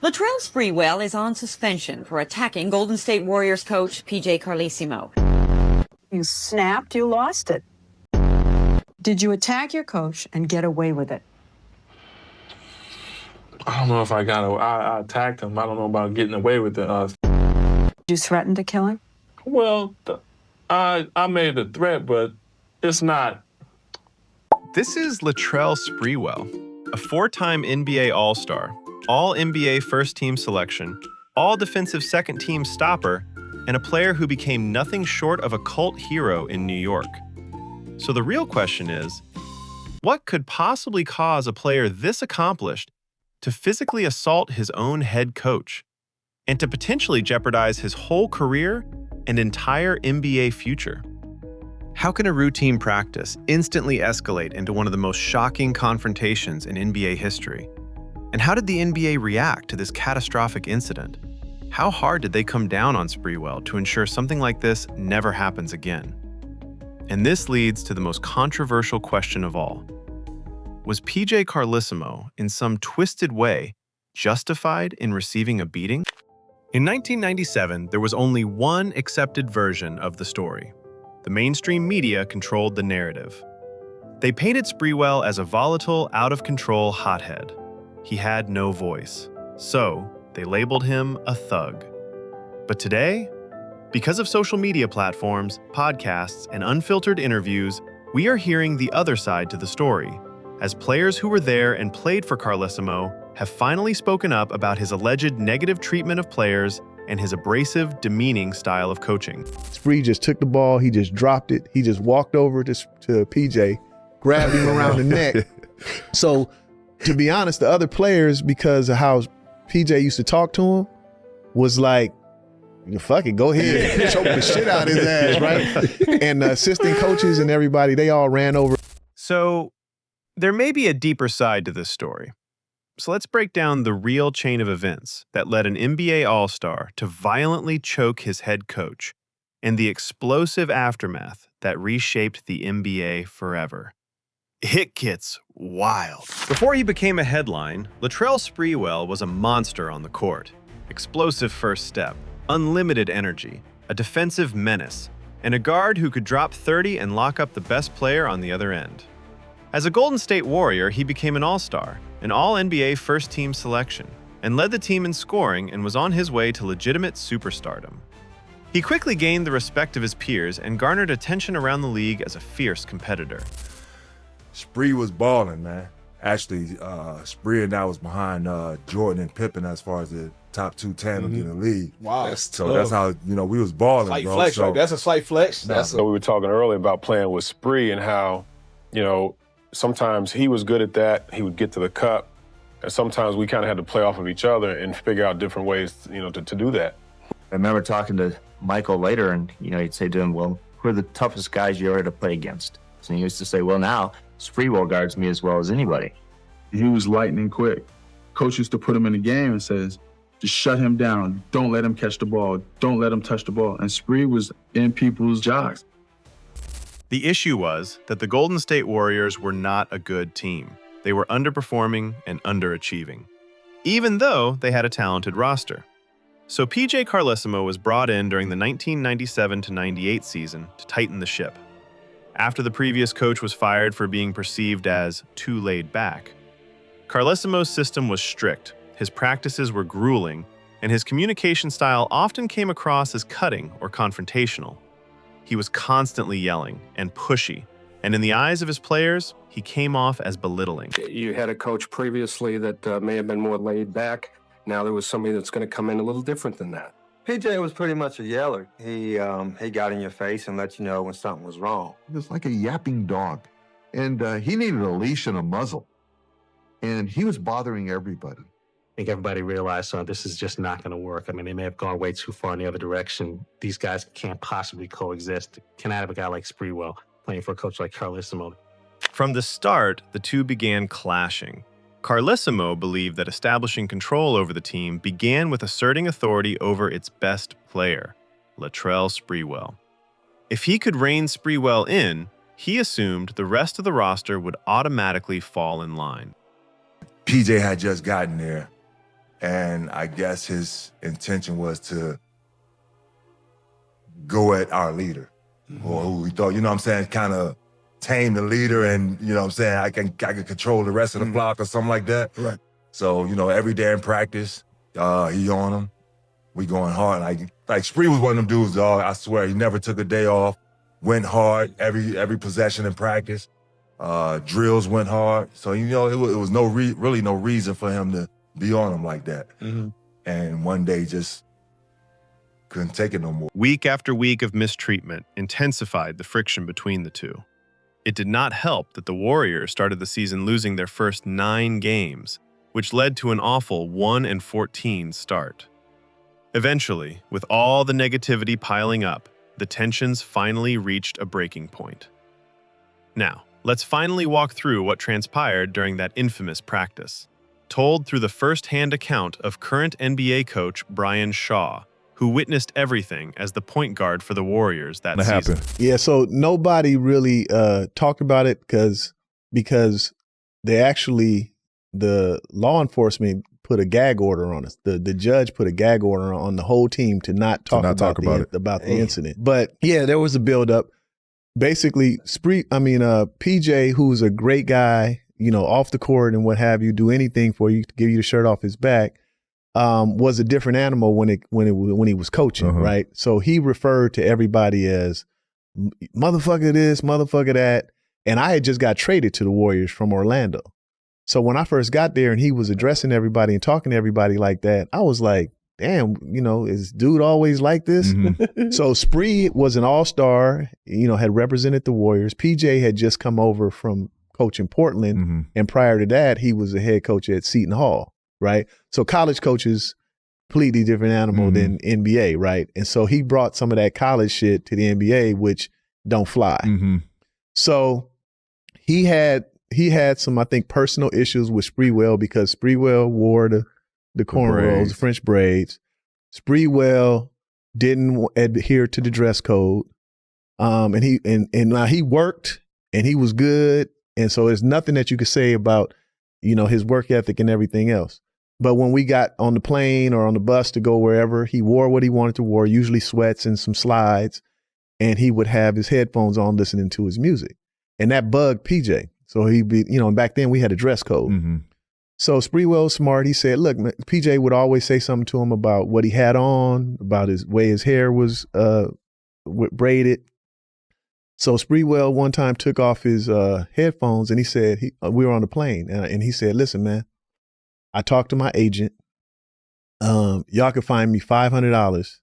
Latrell Sprewell is on suspension for attacking Golden State Warriors coach P.J. Carlesimo. You snapped, you lost it. Did you attack your coach and get away with it? I don't know if I attacked him. I don't know about getting away with it. Did you threaten to kill him? Well, I made a threat, but it's not. This is Latrell Sprewell, a four-time NBA All-Star, All-NBA first-team selection, All-Defensive second-team stopper, and a player who became nothing short of a cult hero in New York. So the real question is, what could possibly cause a player this accomplished to physically assault his own head coach and to potentially jeopardize his whole career and entire NBA future? How can a routine practice instantly escalate into one of the most shocking confrontations in NBA history? And how did the NBA react to this catastrophic incident? How hard did they come down on Sprewell to ensure something like this never happens again? And this leads to the most controversial question of all. Was P.J. Carlesimo, in some twisted way, justified in receiving a beating? In 1997, there was only one accepted version of the story. The mainstream media controlled the narrative. They painted Sprewell as a volatile, out-of-control hothead. He had no voice, so they labeled him a thug. But today, because of social media platforms, podcasts, and unfiltered interviews, we are hearing the other side to the story, as players who were there and played for Carlesimo have finally spoken up about his alleged negative treatment of players and his abrasive, demeaning style of coaching. Spree just took the ball, he just dropped it, he just walked over to PJ, grabbed him around the neck. So, to be honest, the other players, because of how PJ used to talk to him, was like, fuck it, go ahead and choke the shit out of his ass, right? And the assistant coaches and everybody, they all ran over. So, there may be a deeper side to this story. So let's break down the real chain of events that led an NBA All-Star to violently choke his head coach and the explosive aftermath that reshaped the NBA forever. It gets wild. Before he became a headline, Latrell Sprewell was a monster on the court. Explosive first step, unlimited energy, a defensive menace, and a guard who could drop 30 and lock up the best player on the other end. As a Golden State Warrior, he became an All-Star, an All-NBA first-team selection, and led the team in scoring and was on his way to legitimate superstardom. He quickly gained the respect of his peers and garnered attention around the league as a fierce competitor. Spree was balling, man. Actually, Spree and I was behind Jordan and Pippen as far as the top two tandems in the league. Wow. That's how, we was balling, slight bro. Flex, so, right? That's a slight flex. We were talking earlier about playing with Spree and how, sometimes he was good at that. He would get to the cup. And sometimes we kind of had to play off of each other and figure out different ways, to do that. I remember talking to Michael later and, he'd say to him, well, who are the toughest guys you ever had to play against? And he used to say, well, now Sprewell guards me as well as anybody. He was lightning quick. Coach used to put him in the game and says, just shut him down. Don't let him catch the ball. Don't let him touch the ball. And Spree was in people's jogs. The issue was that the Golden State Warriors were not a good team. They were underperforming and underachieving, even though they had a talented roster. So P.J. Carlesimo was brought in during the 1997-98 season to tighten the ship. After the previous coach was fired for being perceived as too laid back, Carlesimo's system was strict, his practices were grueling, and his communication style often came across as cutting or confrontational. He was constantly yelling and pushy, and in the eyes of his players, he came off as belittling. You had a coach previously that may have been more laid back. Now there was somebody that's going to come in a little different than that. PJ was pretty much a yeller. He got in your face and let you know when something was wrong. He was like a yapping dog, and he needed a leash and a muzzle, and he was bothering everybody. I think everybody realized this is just not going to work. I mean, they may have gone way too far in the other direction. These guys can't possibly coexist. Can I have a guy like Sprewell playing for a coach like Carlesimo? From the start, the two began clashing. Carlesimo believed that establishing control over the team began with asserting authority over its best player, Latrell Sprewell. If he could rein Sprewell in, he assumed the rest of the roster would automatically fall in line. PJ had just gotten there, And I guess his intention was to go at our leader, or who we thought, you know what I'm saying, kind of tame the leader, and you know what I'm saying, I can control the rest of the flock or something like that. Right. So, you know, every day in practice, he on him. We going hard. Like Spree was one of them dudes, dog. I swear, he never took a day off. Went hard every possession in practice. Drills went hard. So, you know, it was really no reason for him to be on him like that. And one day just couldn't take it no more. Week after week of mistreatment intensified the friction between the two. It did not help that the Warriors started the season losing their first 9 games, which led to an awful 1-14 start. Eventually, with all the negativity piling up, the tensions finally reached a breaking point. Now, let's finally walk through what transpired during that infamous practice, told through the first-hand account of current NBA coach Brian Shaw, who witnessed everything as the point guard for the Warriors that season. Yeah, so nobody really talked about it because they actually, the law enforcement put a gag order on us. The judge put a gag order on the whole team to not talk about the incident. But yeah, there was a buildup. Basically, PJ, who's a great guy, you know, off the court and what have you, do anything for you to give you the shirt off his back, was a different animal when he was coaching, right? So he referred to everybody as motherfucker this, motherfucker that, and I had just got traded to the Warriors from Orlando. So when I first got there and he was addressing everybody and talking to everybody like that, I was like, damn, you know, is dude always like this? So Spree was an all-star, you know, had represented the Warriors. PJ had just come over from coaching Portland, and prior to that, he was a head coach at Seton Hall, right? So college coaches, completely different animal than NBA, right? And so he brought some of that college shit to the NBA, which don't fly. So he had some, I think, personal issues with Sprewell because Sprewell wore the cornrows, the French braids. Sprewell didn't adhere to the dress code. And he worked and he was good. And so there's nothing that you could say about, you know, his work ethic and everything else. But when we got on the plane or on the bus to go wherever, he wore what he wanted to wear, usually sweats and some slides. And he would have his headphones on listening to his music. And that bugged PJ. So he'd be, you know, and back then we had a dress code. So Sprewell was smart. He said, look, man, PJ would always say something to him about what he had on, about his way his hair was braided. So Sprewell one time took off his headphones and he said, we were on the plane, and he said, listen, man, I talked to my agent. Y'all can find me $500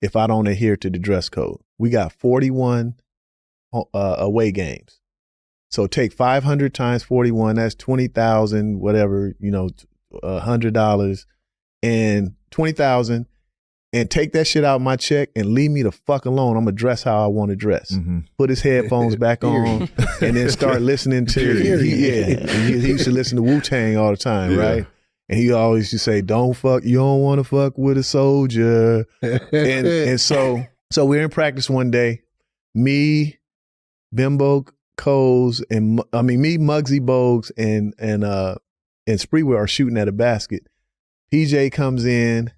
if I don't adhere to the dress code. We got 41 away games. So take 500 times 41, that's 20,000, whatever, you know, $100 and 20,000, and take that shit out of my check and leave me the fuck alone. I'm gonna dress how I want to dress. Put his headphones back on and then start listening to, he used to listen to Wu-Tang all the time, right? And he always used to say, you don't want to fuck with a soldier. and so we're in practice one day, me, Bimbo Coles, and me, Muggsy Bogues, and Sprewell are shooting at a basket. PJ comes in.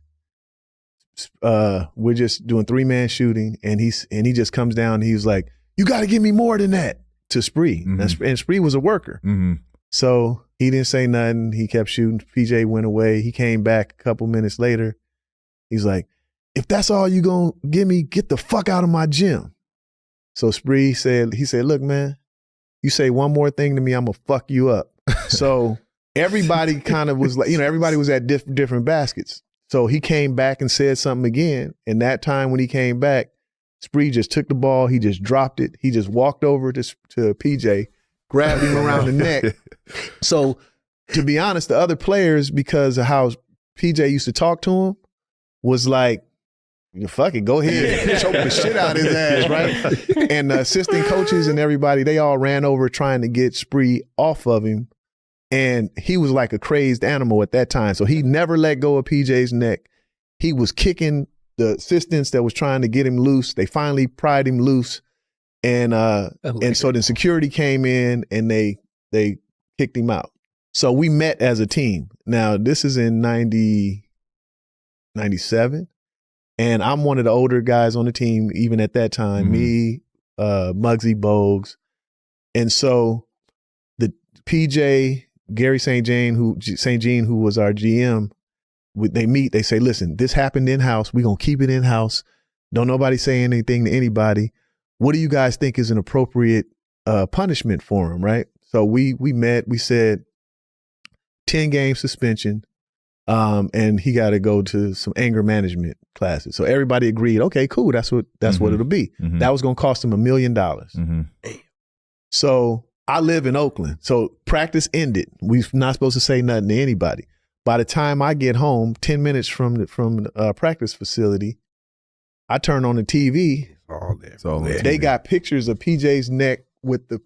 We're just doing 3-man shooting, and he just comes down. And he's like, "You got to give me more than that." To Spree, and Spree was a worker, so he didn't say nothing. He kept shooting. PJ went away. He came back a couple minutes later. He's like, "If that's all you gonna give me, get the fuck out of my gym." So Spree said, "Look, man, you say one more thing to me, I'm gonna fuck you up." So everybody kind of was like, you know, everybody was at different baskets. So he came back and said something again. And that time when he came back, Spree just took the ball, he just dropped it. He just walked over to PJ, grabbed him around the neck. So to be honest, the other players, because of how PJ used to talk to him, was like, fuck it, go ahead, choke the shit out of his ass, right? And the assistant coaches and everybody, they all ran over trying to get Spree off of him. And he was like a crazed animal at that time. So he never let go of PJ's neck. He was kicking the assistants that was trying to get him loose. They finally pried him loose. And so then security came in and they kicked him out. So we met as a team. Now, this is in 90, 97. And I'm one of the older guys on the team, even at that time, me, Muggsy Bogues. And so the PJ, Gary St. Jean, who was our GM, they meet, they say, listen, this happened in-house. We're going to keep it in-house. Don't nobody say anything to anybody. What do you guys think is an appropriate punishment for him, right? So we met, we said 10-game suspension, and he got to go to some anger management classes. So everybody agreed, okay, cool, that's what it'll be. That was going to cost him $1 million. So I live in Oakland. So practice ended. We're not supposed to say nothing to anybody. By the time I get home, 10 minutes from the practice facility, I turn on the TV. It's all there. They got pictures of PJ's neck with the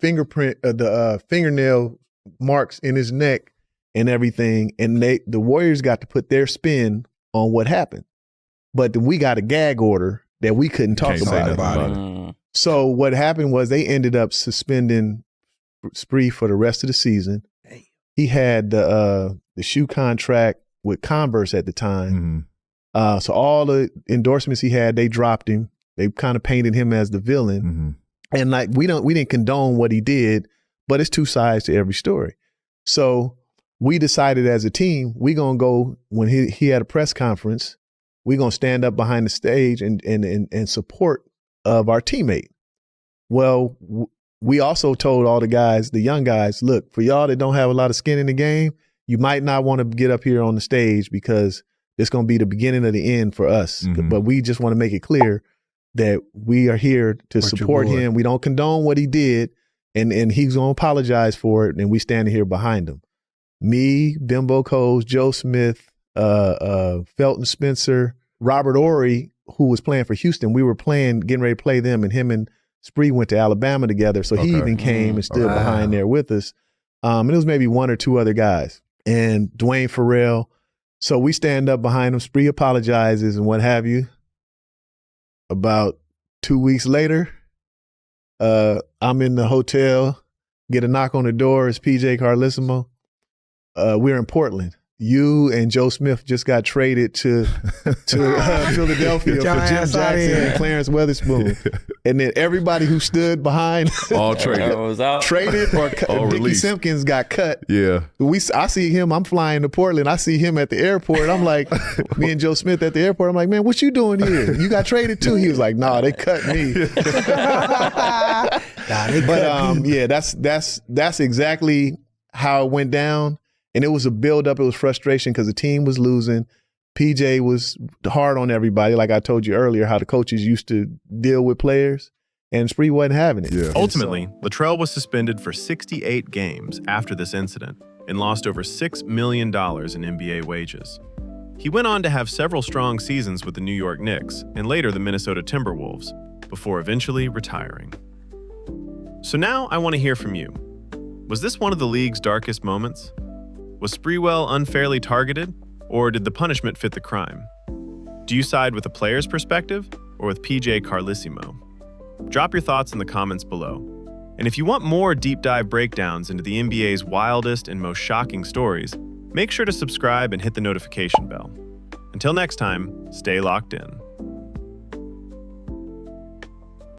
fingernail marks in his neck and everything. And the Warriors got to put their spin on what happened. But we got a gag order that we couldn't talk about it. So what happened was they ended up suspending Spree for the rest of the season. He had the shoe contract with Converse at the time. So all the endorsements he had, they dropped him. They kind of painted him as the villain. And like we didn't condone what he did, but it's two sides to every story. So we decided as a team, we gonna go when he had a press conference, we gonna stand up behind the stage and support of our teammate. Well, we also told all the guys, the young guys, look, for y'all that don't have a lot of skin in the game, you might not want to get up here on the stage because it's going to be the beginning of the end for us. But we just want to make it clear that we are here to support him. We don't condone what he did, and he's going to apologize for it, and we standing here behind him. Me, Bimbo Coles, Joe Smith, Felton Spencer, Robert Ory, who was playing for Houston. We were getting ready to play them, and him and Spree went to Alabama together, so he even came and stood behind there with us. And it was maybe one or two other guys, and Dwayne Farrell. So we stand up behind him. Spree apologizes and what have you. About 2 weeks later, I'm in the hotel, get a knock on the door. It's PJ Carlesimo. We're in Portland. You and Joe Smith just got traded to Philadelphia for Jim Jackson and Clarence Weatherspoon. And then everybody who stood behind all traded. Traded or Dickie Simpkins got cut. Yeah. I see him, I'm flying to Portland. I see him at the airport. I'm like, me and Joe Smith at the airport. I'm like, man, what you doing here? You got traded too? He was like, nah, they cut me. Yeah, that's exactly how it went down. And it was a buildup. It was frustration because the team was losing. PJ was hard on everybody, like I told you earlier, how the coaches used to deal with players, and Spree wasn't having it. Yeah. Ultimately, Latrell was suspended for 68 games after this incident and lost over $6 million in NBA wages. He went on to have several strong seasons with the New York Knicks and later the Minnesota Timberwolves, before eventually retiring. So now I want to hear from you. Was this one of the league's darkest moments? Was Sprewell unfairly targeted, or did the punishment fit the crime? Do you side with the player's perspective or with PJ Carlesimo? Drop your thoughts in the comments below. And if you want more deep dive breakdowns into the NBA's wildest and most shocking stories, make sure to subscribe and hit the notification bell. Until next time, stay locked in.